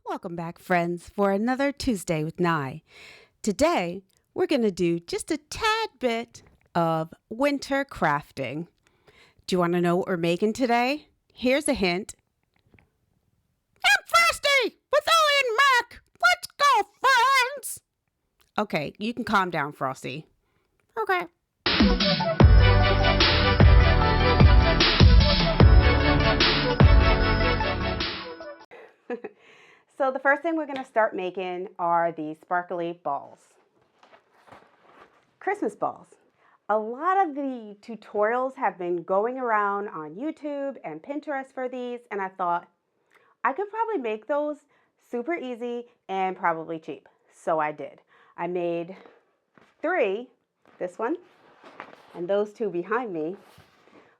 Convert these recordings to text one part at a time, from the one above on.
Welcome back, friends, for another Tuesday with Nye. Today, we're going to do just a tad bit of winter crafting. Do you want to know what we're making today? Here's a hint. I'm Frosty with Ollie and Mac. Let's go, friends! Okay, you can calm down, Frosty. Okay. So the first thing we're going to start making are these sparkly balls. Christmas balls. A lot of the tutorials have been going around on YouTube and Pinterest for these, and I thought I could probably make those super easy and probably cheap. So I did. I made 3, this one, and those 2 behind me,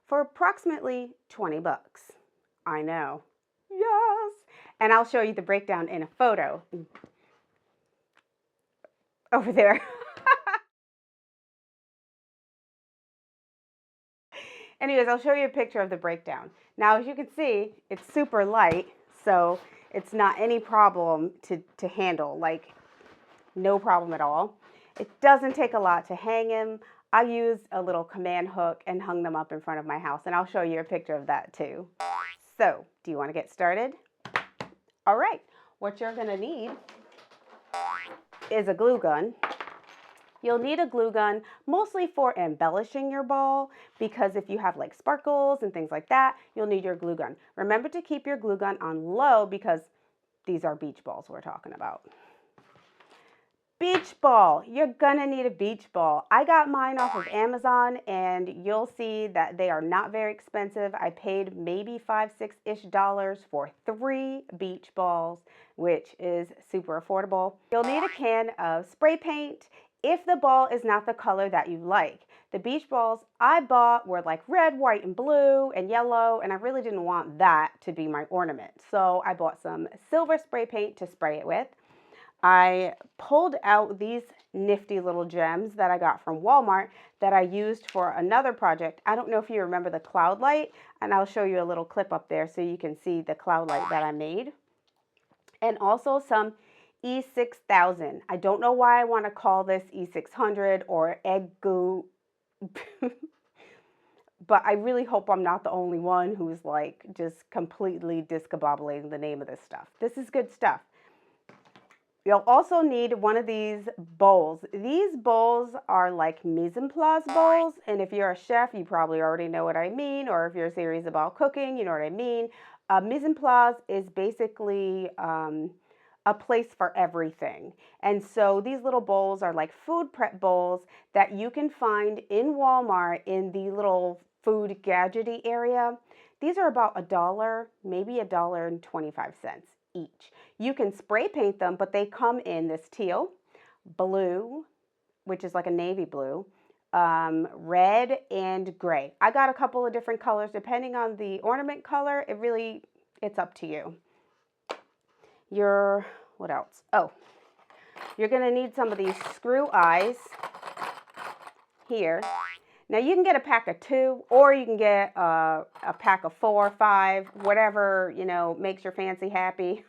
for approximately 20 bucks. I know. Yes! And I'll show you the breakdown in a photo over there. Anyways, I'll show you a picture of the breakdown. Now, as you can see, it's super light, so it's not any problem to handle, like no problem at all. It doesn't take a lot to hang them. I used a little command hook and hung them up in front of my house, and I'll show you a picture of that too. So, do you want to get started? All right, what you're gonna need is a glue gun. You'll need a glue gun mostly for embellishing your ball, because if you have like sparkles and things like that, you'll need your glue gun. Remember to keep your glue gun on low because these are beach balls we're talking about. Beach ball. You're gonna need a beach ball. I got mine off of Amazon, and you'll see that they are not very expensive. I paid maybe $5-6-ish for 3 beach balls, which is super affordable. You'll need a can of spray paint if the ball is not the color that you like. The beach balls I bought were like red, white, and blue, and yellow, and I really didn't want that to be my ornament. So I bought some silver spray paint to spray it with. I pulled out these nifty little gems that I got from Walmart that I used for another project. I don't know if you remember the cloud light, and I'll show you a little clip up there so you can see the cloud light that I made. And also some E6000. I don't know why I want to call this E600 or egg goo, but I really hope I'm not the only one who's like just completely discombobulating the name of this stuff. This is good stuff. You'll also need one of these bowls. These bowls are like mise en place bowls, and if you're a chef, you probably already know what I mean, or if you're serious about cooking, you know what I mean. Mise en place is basically a place for everything. And so these little bowls are like food prep bowls that you can find in Walmart in the little food gadgety area. These are about $1, maybe $1.25 each. You can spray paint them, but they come in this teal, blue, which is like a navy blue, red, and gray. I got a couple of different colors depending on the ornament color. It's up to you. What else? Oh, you're gonna need some of these screw eyes here. Now you can get a pack of 2, or you can get a pack of 4 or 5, whatever, makes your fancy happy.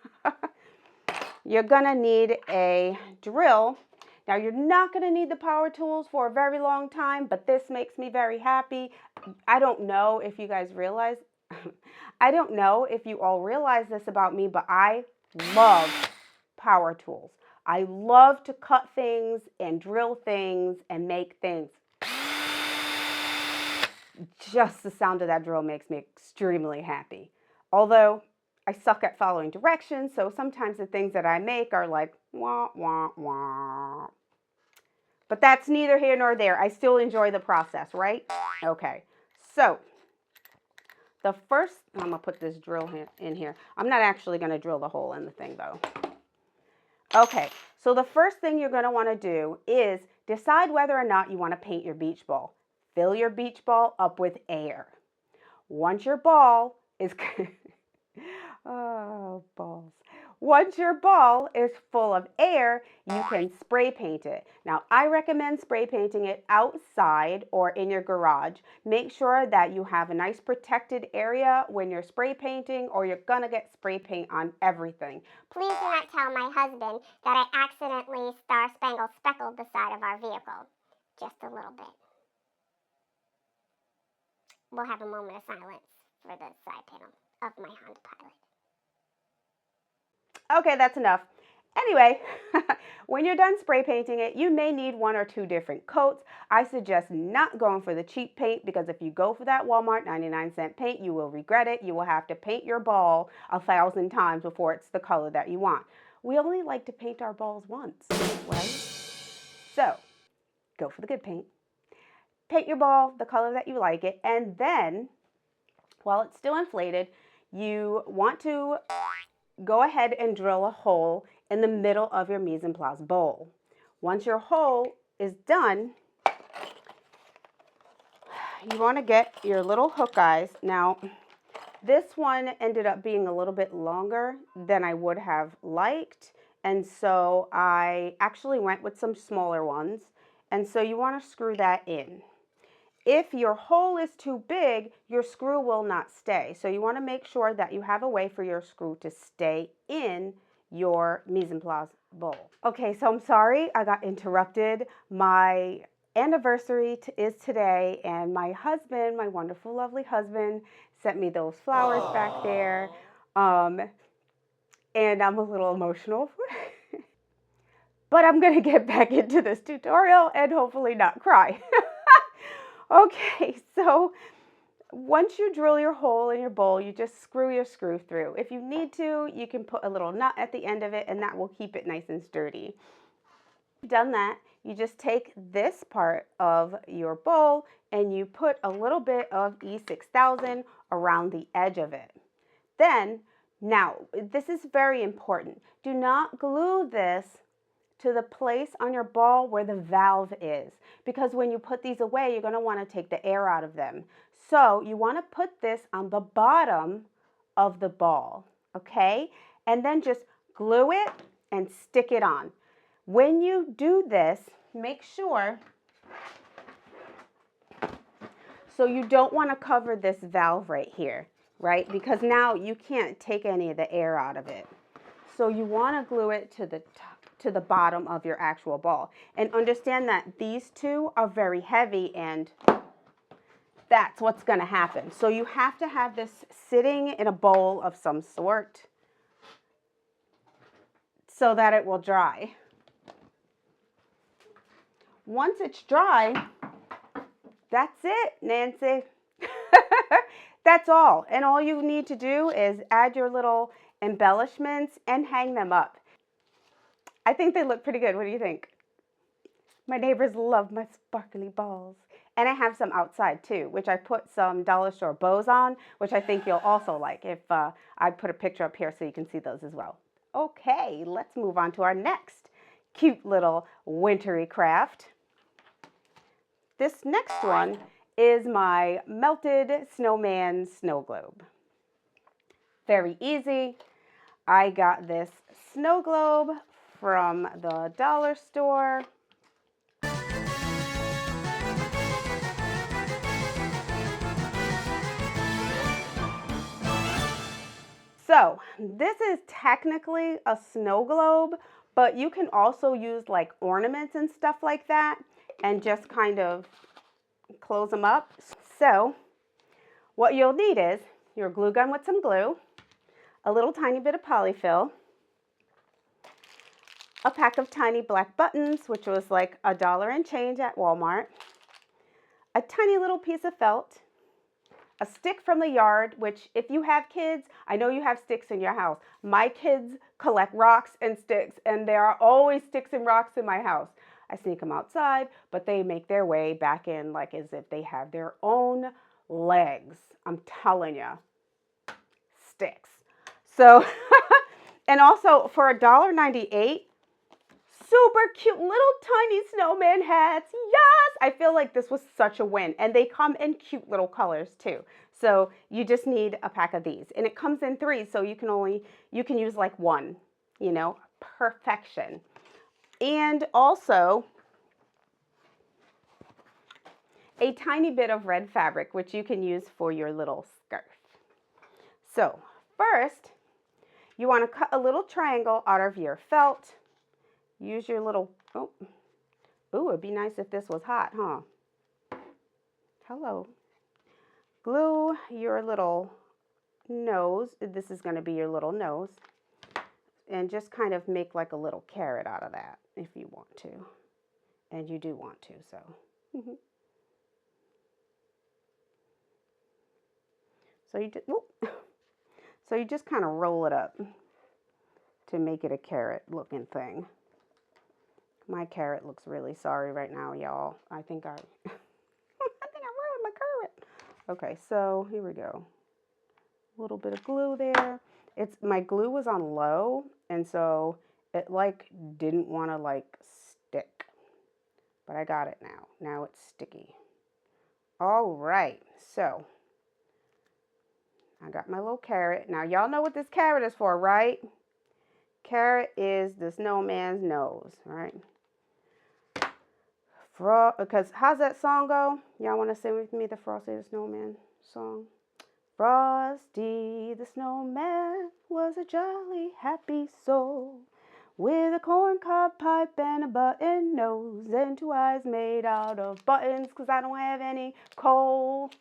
You're gonna need a drill. Now you're not gonna need the power tools for a very long time, but this makes me very happy. I don't know if you guys realize, I don't know if you all realize this about me, but I love power tools. I love to cut things and drill things and make things. Just the sound of that drill makes me extremely happy. Although I suck at following directions, so sometimes the things that I make are like, wah, wah, wah. But that's neither here nor there. I still enjoy the process, right? Okay, so the first, I'm going to put this drill in here. I'm not actually going to drill the hole in the thing, though. Okay, so the first thing you're going to want to do is decide whether or not you want to paint your beach ball. Fill your beach ball up with air. Once your ball is... oh, balls. Once your ball is full of air, you can spray paint it. Now, I recommend spray painting it outside or in your garage. Make sure that you have a nice protected area when you're spray painting, or you're gonna get spray paint on everything. Please do not tell my husband that I accidentally star-spangled speckled the side of our vehicle. Just a little bit. We'll have a moment of silence for the side panel of my Honda Pilot. Okay, that's enough. Anyway, when you're done spray painting it, you may need 1 or 2 different coats. I suggest not going for the cheap paint, because if you go for that Walmart 99-cent paint, you will regret it. You will have to paint your ball 1,000 times before it's the color that you want. We only like to paint our balls once, right? So, go for the good paint. Paint your ball the color that you like it, and then, while it's still inflated, you want to go ahead and drill a hole in the middle of your mise en place bowl. Once your hole is done, you want to get your little hook eyes. Now, this one ended up being a little bit longer than I would have liked, and so I actually went with some smaller ones, and so you want to screw that in. If your hole is too big, your screw will not stay. So you want to make sure that you have a way for your screw to stay in your mise en place bowl. Okay, so I'm sorry I got interrupted. My anniversary is today, and my husband, my wonderful, lovely husband, sent me those flowers back there. And I'm a little emotional. But I'm going to get back into this tutorial and hopefully not cry. Okay, so once you drill your hole in your bowl, you just screw your screw through. If you need to, you can put a little nut at the end of it, and that will keep it nice and sturdy. Done that, you just take this part of your bowl and you put a little bit of E6000 around the edge of it. Then, now, this is very important. Do not glue this to the place on your ball where the valve is, because when you put these away, you're going to want to take the air out of them. So you want to put this on the bottom of the ball, okay? And then just glue it and stick it on. When you do this, make sure, so you don't want to cover this valve right here, right? Because now you can't take any of the air out of it. So you want to glue it to the top, to the bottom of your actual ball. And understand that these two are very heavy, and that's what's going to happen. So you have to have this sitting in a bowl of some sort so that it will dry. Once it's dry, that's it, Nancy. That's all. And all you need to do is add your little embellishments and hang them up. I think they look pretty good. What do you think? My neighbors love my sparkly balls. And I have some outside too, which I put some dollar store bows on, which I think you'll also like. If I put a picture up here so you can see those as well. Okay, let's move on to our next cute little wintry craft. This next one is my melted snowman snow globe. Very easy. I got this snow globe from the dollar store. So this is technically a snow globe, but you can also use like ornaments and stuff like that and just kind of close them up. So what you'll need is your glue gun with some glue, a little tiny bit of polyfill, a pack of tiny black buttons, which was like $1 and change at Walmart, a tiny little piece of felt, a stick from the yard, which if you have kids, I know you have sticks in your house. My kids collect rocks and sticks, and there are always sticks and rocks in my house. I sneak them outside, but they make their way back in like as if they have their own legs. I'm telling you, sticks. So, and also for $1.98, super cute little tiny snowman hats. Yes! I feel like this was such a win. And they come in cute little colors too. So you just need a pack of these. And it comes in 3, so you can use like one. you know, perfection. And also a tiny bit of red fabric, which you can use for your little scarf. So first, you want to cut a little triangle out of your felt. Use your little, ooh, it'd be nice if this was hot, huh? Hello. Glue your little nose. This is going to be your little nose. And just kind of make like a little carrot out of that if you want to. And you do want to, so. So you just kind of roll it up to make it a carrot looking thing. My carrot looks really sorry right now, y'all. I think I ruined my carrot. Okay, so here we go. A little bit of glue there. My glue was on low, and so it like didn't want to like stick. But I got it now. Now it's sticky. All right, so I got my little carrot. Now y'all know what this carrot is for, right? Carrot is the snowman's nose, right? Because how's that song go? Y'all want to sing with me the Frosty the Snowman song? Frosty the Snowman was a jolly happy soul with a corncob pipe and a button nose and 2 eyes made out of buttons because I don't have any coal.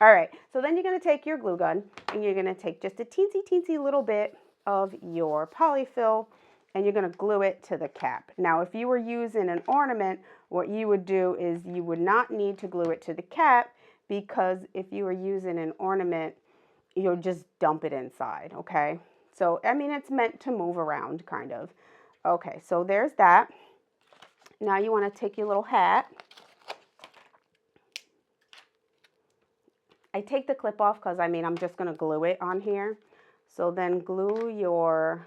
All right, so then you're going to take your glue gun and you're going to take just a teensy little bit of your polyfill and you're going to glue it to the cap. Now, if you were using an ornament, what you would do is you would not need to glue it to the cap, because if you were using an ornament, you'll just dump it inside, okay? So, I mean, it's meant to move around, kind of. Okay, so there's that. Now you want to take your little hat. I take the clip off because, I mean, I'm just going to glue it on here. So then glue your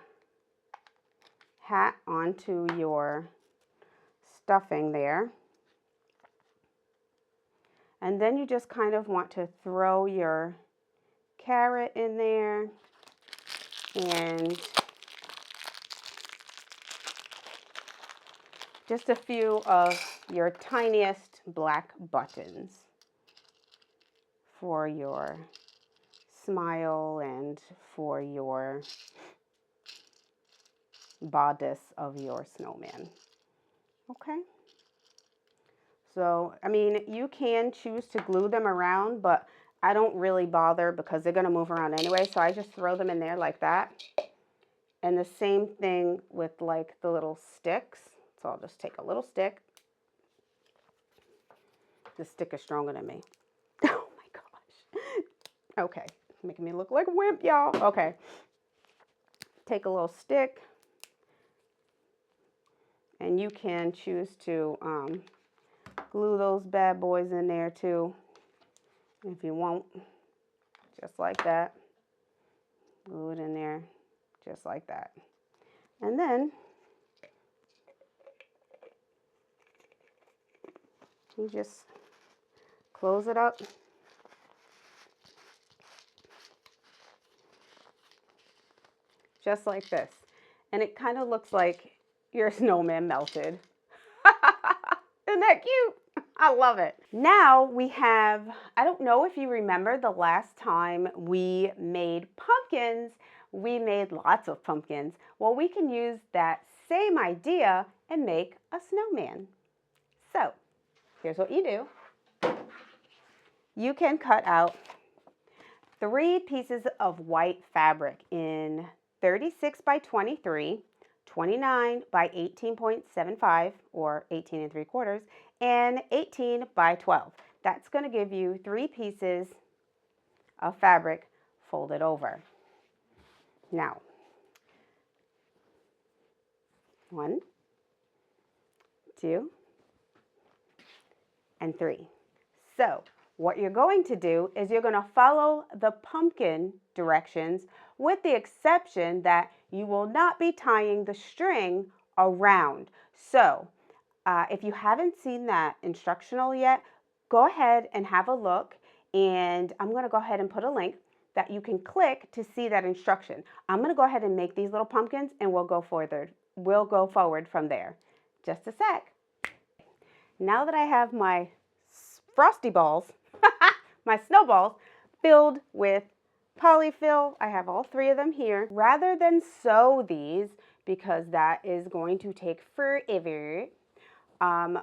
hat onto your stuffing there. And then you just kind of want to throw your carrot in there and just a few of your tiniest black buttons for your smile and for your bodice of your snowman. Okay. So, I mean, you can choose to glue them around, but I don't really bother because they're going to move around anyway. So I just throw them in there like that. And the same thing with like the little sticks. So I'll just take a little stick. The stick is stronger than me. Oh my gosh. Okay. Making me look like a wimp, y'all. Okay. Take a little stick. And you can choose to glue those bad boys in there too, if you want, just like that. Glue it in there, just like that. And then you just close it up. Just like this. And it kind of looks like your snowman melted. Isn't that cute? I love it. Now we have, I don't know if you remember the last time we made pumpkins, we made lots of pumpkins. Well, we can use that same idea and make a snowman. So here's what you do. You can cut out 3 pieces of white fabric in 36 by 23, 29 by 18.75 or 18 3/4, and 18 by 12. That's going to give you 3 pieces of fabric folded over. Now, 1, 2, and 3. So what you're going to do is you're going to follow the pumpkin directions, with the exception that you will not be tying the string around. So if you haven't seen that instructional yet, go ahead and have a look. And I'm going to go ahead and put a link that you can click to see that instruction. I'm going to go ahead and make these little pumpkins and we'll go further. We'll go forward from there. Just a sec. Now that I have my frosty balls, my snowballs filled with polyfill, I have all 3 of them here. Rather than sew these, because that is going to take forever,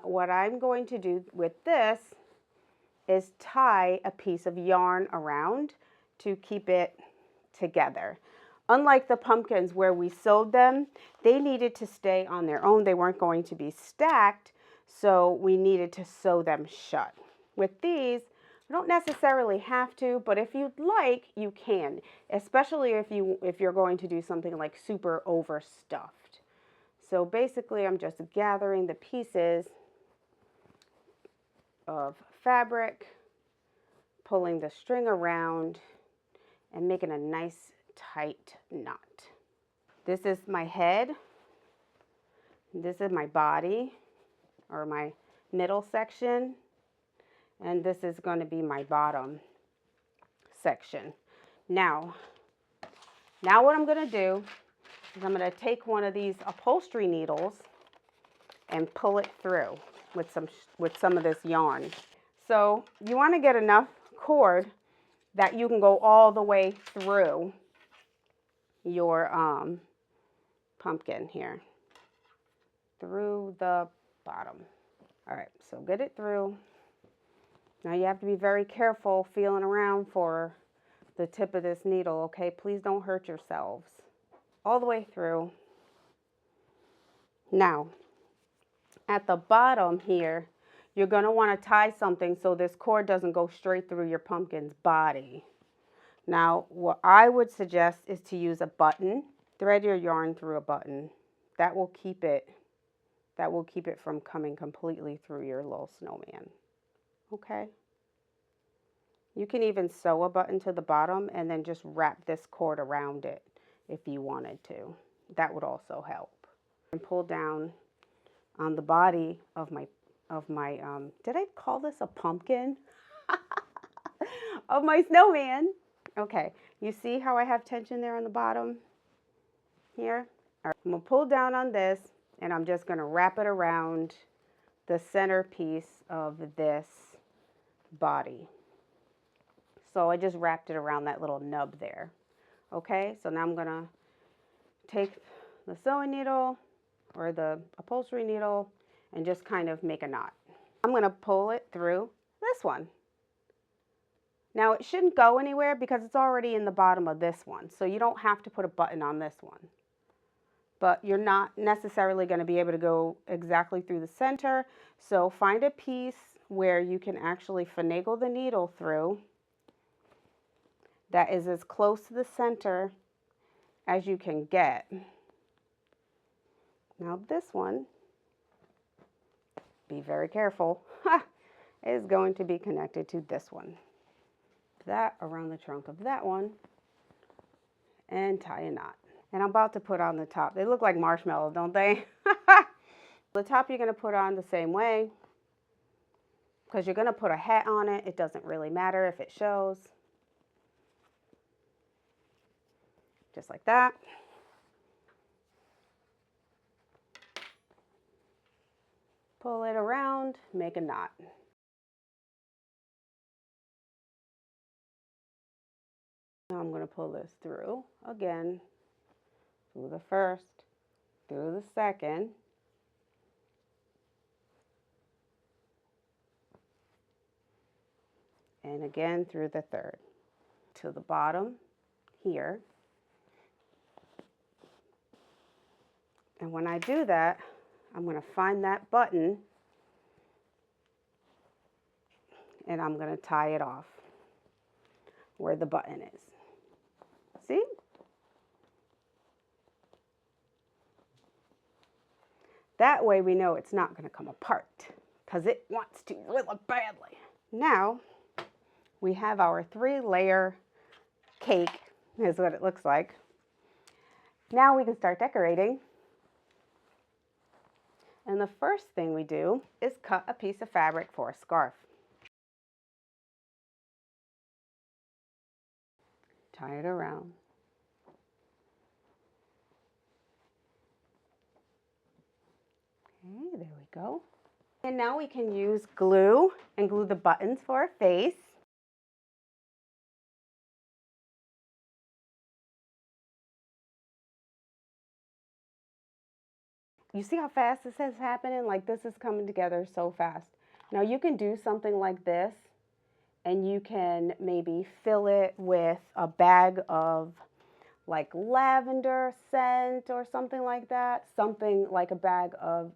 what I'm going to do with this is tie a piece of yarn around to keep it together. Unlike the pumpkins where we sewed them, they needed to stay on their own. They weren't going to be stacked, so we needed to sew them shut. With these, you don't necessarily have to, but if you'd like, you can, especially if you're going to do something like super overstuffed. So basically, I'm just gathering the pieces of fabric, pulling the string around, and making a nice tight knot. This is my head. This is my body, or my middle section. And this is going to be my bottom section. Now what I'm going to do is I'm going to take one of these upholstery needles and pull it through with some of this yarn. So you want to get enough cord that you can go all the way through your pumpkin here, through the bottom. All right, so get it through. Now you have to be very careful feeling around for the tip of this needle, okay? Please don't hurt yourselves. All the way through. Now, at the bottom here, you're going to want to tie something so this cord doesn't go straight through your pumpkin's body. Now, what I would suggest is to use a button. Thread your yarn through a button. That will keep it from coming completely through your little snowman. Okay? You can even sew a button to the bottom and then just wrap this cord around it if you wanted to. That would also help. And pull down on the body of my did I call this a pumpkin? Of my snowman. Okay, you see how I have tension there on the bottom here? All right, I'm gonna pull down on this and I'm just gonna wrap it around the centerpiece of this body. So I just wrapped it around that little nub there. Okay, so now I'm gonna take the sewing needle or the upholstery needle and just kind of make a knot. I'm gonna pull it through this one. Now it shouldn't go anywhere because it's already in the bottom of this one, so you don't have to put a button on this one. But you're not necessarily going to be able to go exactly through the center, so find a piece where you can actually finagle the needle through that is as close to the center as you can get. Now this one, be very careful, is going to be connected to this one. That around the trunk of that one and tie a knot. And I'm about to put on the top. They look like marshmallows, don't they? The top you're going to put on the same way because you're going to put a hat on it. It doesn't really matter if it shows. Just like that. Pull it around, make a knot. Now I'm going to pull this through again, through the first, through the second, and again through the third, to the bottom here. And when I do that, I'm going to find that button and I'm going to tie it off where the button is. See? That way we know it's not going to come apart because it wants to really badly. Now we have our 3-layer cake, is what it looks like. Now we can start decorating. And the first thing we do is cut a piece of fabric for a scarf. tie it around. Okay, there we go. And now we can use glue and glue the buttons for our face. You see how fast this is happening? Like, this is coming together so fast. Now you can do something like this, and you can maybe fill it with a bag of like lavender scent or something like that. Something like a bag of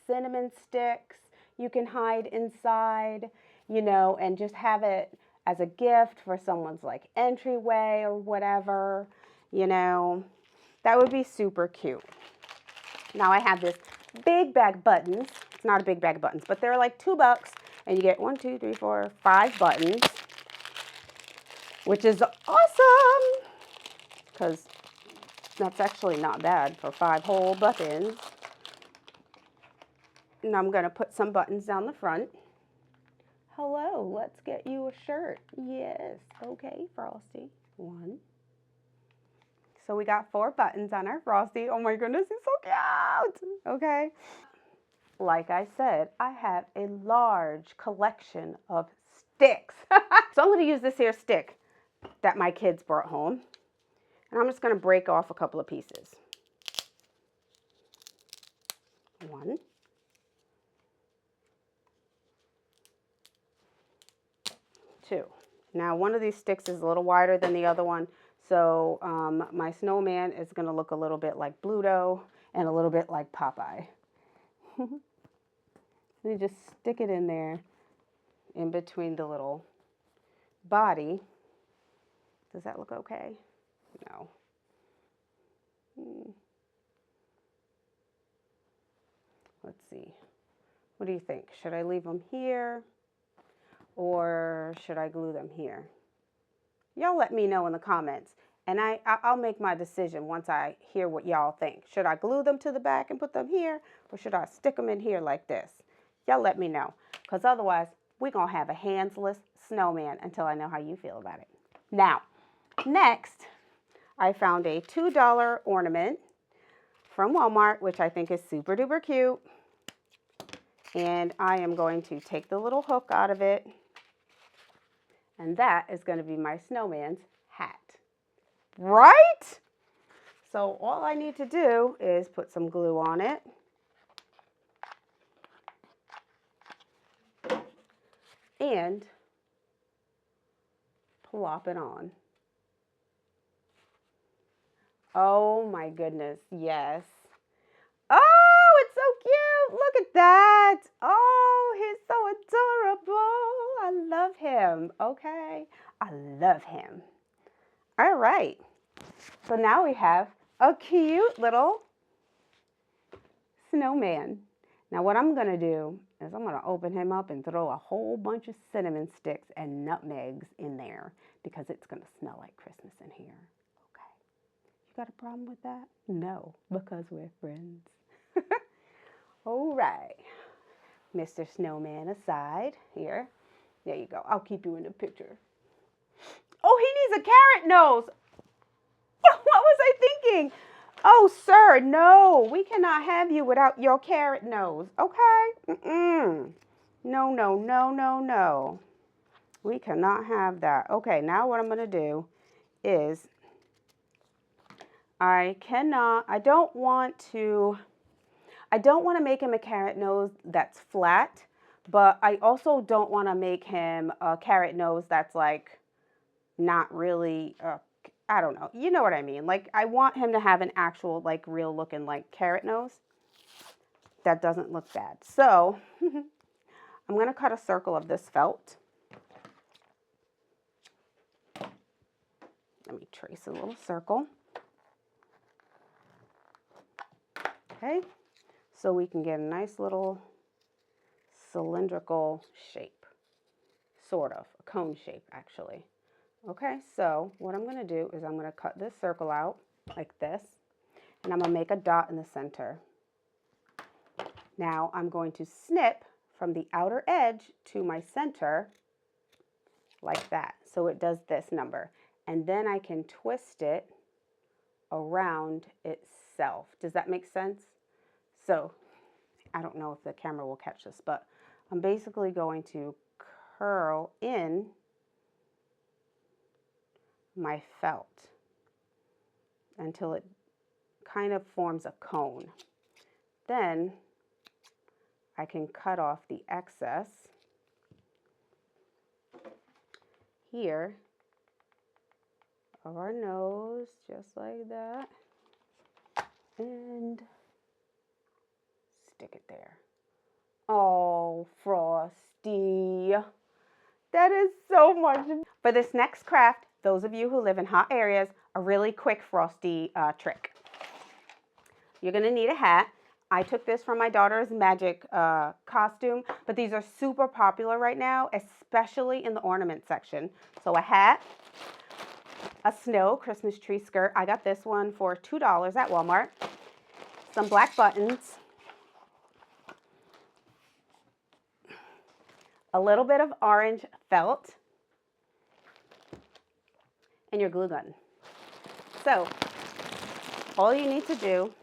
cinnamon sticks you can hide inside, you know, and just have it as a gift for someone's like entryway or whatever, you know. That would be super cute. Now I have this big bag of buttons. It's not a big bag of buttons, but they're like $2, and you get 1, 2, 3, 4, 5 buttons, which is awesome because that's actually not bad for 5 whole buttons. And I'm going to put some buttons down the front. Hello, let's get you a shirt. Yes, okay, Frosty. 1. So we got 4 buttons on our Frosty. Oh my goodness, he's so cute. Okay. Like I said, I have a large collection of sticks. So I'm going to use this here stick that my kids brought home. And I'm just going to break off a couple of pieces. 1. 2. Now one of these sticks is a little wider than the other one. So my snowman is going to look a little bit like Bluto and a little bit like Popeye. You just stick it in there in between the little body. Does that look okay? No. Let's see. What do you think? Should I leave them here or should I glue them here? Y'all let me know in the comments, and I'll make my decision once I hear what y'all think. Should I glue them to the back and put them here, or should I stick them in here like this? Y'all let me know, because otherwise we're going to have a handsless snowman until I know how you feel about it. Now, next, I found a $2 ornament from Walmart, which I think is super duper cute. And I am going to take the little hook out of it. And that is going to be my snowman's hat. Right? So all I need to do is put some glue on it. And plop it on. Oh my goodness, yes. Oh, it's so cute. Look at that. Oh, he's so adorable. I love him. Okay. I love him. All right. So now we have a cute little snowman. Now what I'm going to do is I'm going to open him up and throw a whole bunch of cinnamon sticks and nutmegs in there because it's going to smell like Christmas in here. Okay. You got a problem with that? No, because we're friends. All right. Mr. Snowman aside here. There you go. I'll keep you in the picture. Oh, he needs a carrot nose. What was I thinking? Oh, sir, no, we cannot have you without your carrot nose, okay? No, no, no, no, no. We cannot have that. Okay, now what I'm going to do is I don't want to make him a carrot nose that's flat, but I also don't want to make him a carrot nose that's like not really I don't know. You know what I mean? Like, I want him to have an actual, like, real looking, like, carrot nose. That doesn't look bad. So, I'm going to cut a circle of this felt. Let me trace a little circle. Okay. So we can get a nice little cylindrical shape. Sort of. A cone shape, actually. Okay, so what I'm going to do is I'm going to cut this circle out like this, and I'm going to make a dot in the center. Now I'm going to snip from the outer edge to my center like that, so it does this number. and then I can twist it around itself. Does that make sense? So I don't know if the camera will catch this, but I'm basically going to curl in my felt until it kind of forms a cone. Then I can cut off the excess here of our nose, just like that, and stick it there. Oh, Frosty, that is so much. For this next craft, those of you who live in hot areas, a really quick Frosty trick. You're gonna need a hat. I took this from my daughter's magic costume, but these are super popular right now, especially in the ornament section. So a hat, a snow Christmas tree skirt. I got this one for $2 at Walmart. Some black buttons, a little bit of orange felt, and your glue gun. So all you need to do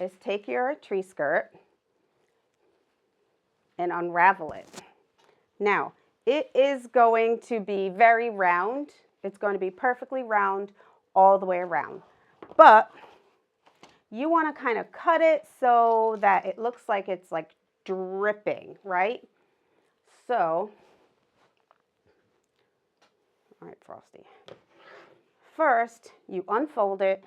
is take your tree skirt and unravel it. Now, it is going to be very round. It's going to be perfectly round all the way around. But you want to kind of cut it so that it looks like it's like dripping, right? So, all right, Frosty. First, you unfold it.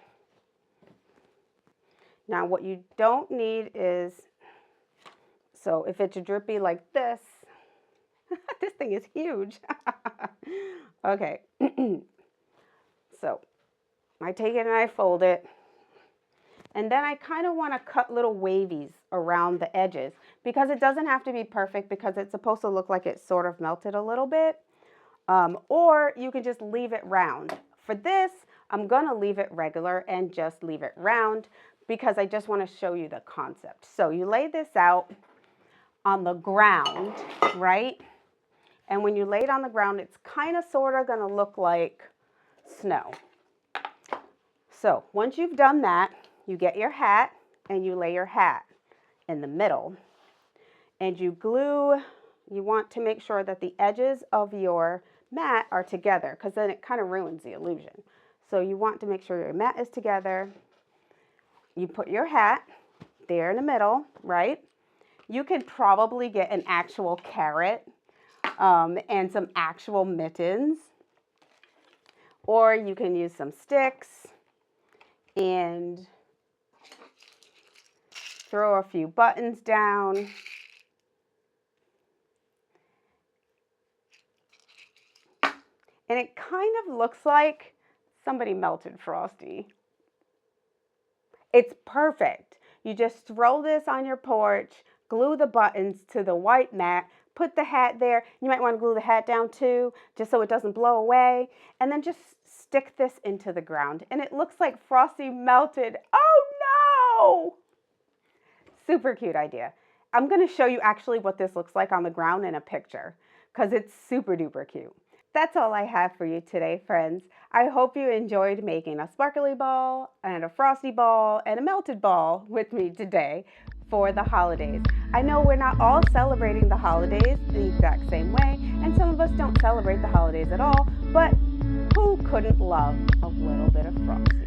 Now, what you don't need is, so if it's drippy like this, this thing is huge. Okay, so I take it and I fold it. And then I kind of want to cut little wavies around the edges because it doesn't have to be perfect because it's supposed to look like it sort of melted a little bit. Or you can just leave it round. For this, I'm going to leave it regular and just leave it round because I just want to show you the concept. So you lay this out on the ground, right? And when you lay it on the ground, it's kind of sort of going to look like snow. So once you've done that, you get your hat and you lay your hat in the middle. And you glue, you want to make sure that the edges of your mat are together because then it kind of ruins the illusion. So you want to make sure your mat is together. You put your hat there in the middle, right? You can probably get an actual carrot and some actual mittens. Or you can use some sticks and throw a few buttons down. And it kind of looks like somebody melted Frosty. It's perfect. You just throw this on your porch, glue the buttons to the white mat, put the hat there. You might want to glue the hat down too, just so it doesn't blow away. And then just stick this into the ground. And it looks like Frosty melted. Oh no! Super cute idea. I'm going to show you actually what this looks like on the ground in a picture because it's super duper cute. That's all I have for you today, friends. I hope you enjoyed making a sparkly ball and a frosty ball and a melted ball with me today for the holidays. I know we're not all celebrating the holidays the exact same way, and some of us don't celebrate the holidays at all, but who couldn't love a little bit of Frosty?